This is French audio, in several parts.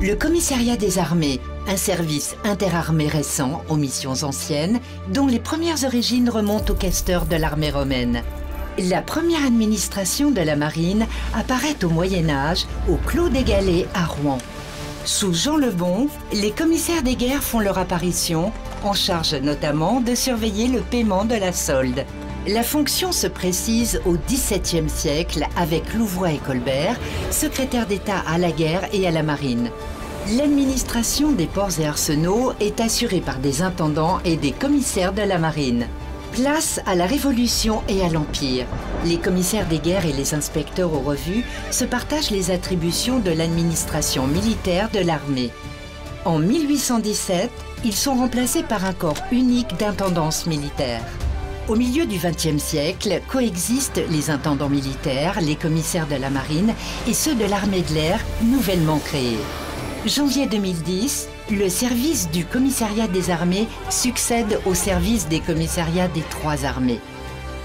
Le commissariat des armées, un service interarmées récent aux missions anciennes, dont les premières origines remontent aux questeurs de l'armée romaine. La première administration de la marine apparaît au Moyen-Âge, au Clos des Galets à Rouen. Sous Jean le Bon, les commissaires des guerres font leur apparition, en charge notamment de surveiller le paiement de la solde. La fonction se précise au XVIIe siècle avec Louvois et Colbert, secrétaires d'État à la guerre et à la marine. L'administration des ports et arsenaux est assurée par des intendants et des commissaires de la marine. Place à la Révolution et à l'Empire. Les commissaires des guerres et les inspecteurs aux revues se partagent les attributions de l'administration militaire de l'armée. En 1817, ils sont remplacés par un corps unique d'intendance militaire. Au milieu du XXe siècle, coexistent les intendants militaires, les commissaires de la marine et ceux de l'armée de l'air nouvellement créés. Janvier 2010, le service du commissariat des armées succède au service des commissariats des trois armées.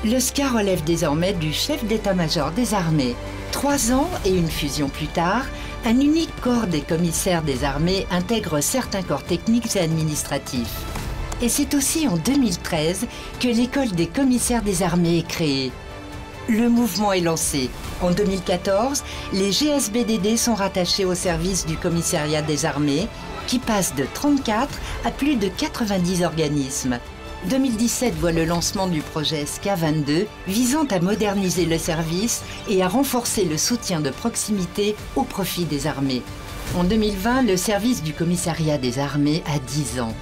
Le SCA relève désormais du chef d'état-major des armées. 3 ans et une fusion plus tard, un unique corps des commissaires des armées intègre certains corps techniques et administratifs. Et c'est aussi en 2013 que l'école des commissaires des armées est créée. Le mouvement est lancé. En 2014, les GSBDD sont rattachés au service du commissariat des armées, qui passe de 34 à plus de 90 organismes. 2017 voit le lancement du projet SCA 22, visant à moderniser le service et à renforcer le soutien de proximité au profit des armées. En 2020, le service du commissariat des armées a 10 ans.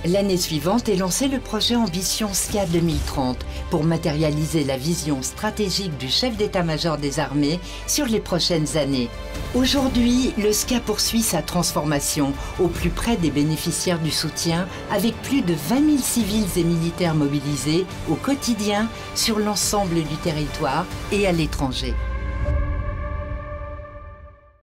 L'année suivante est lancé le projet Ambition SCA 2030 pour matérialiser la vision stratégique du chef d'état-major des armées sur les prochaines années. Aujourd'hui, le SCA poursuit sa transformation au plus près des bénéficiaires du soutien avec plus de 20 000 civils et militaires mobilisés au quotidien sur l'ensemble du territoire et à l'étranger.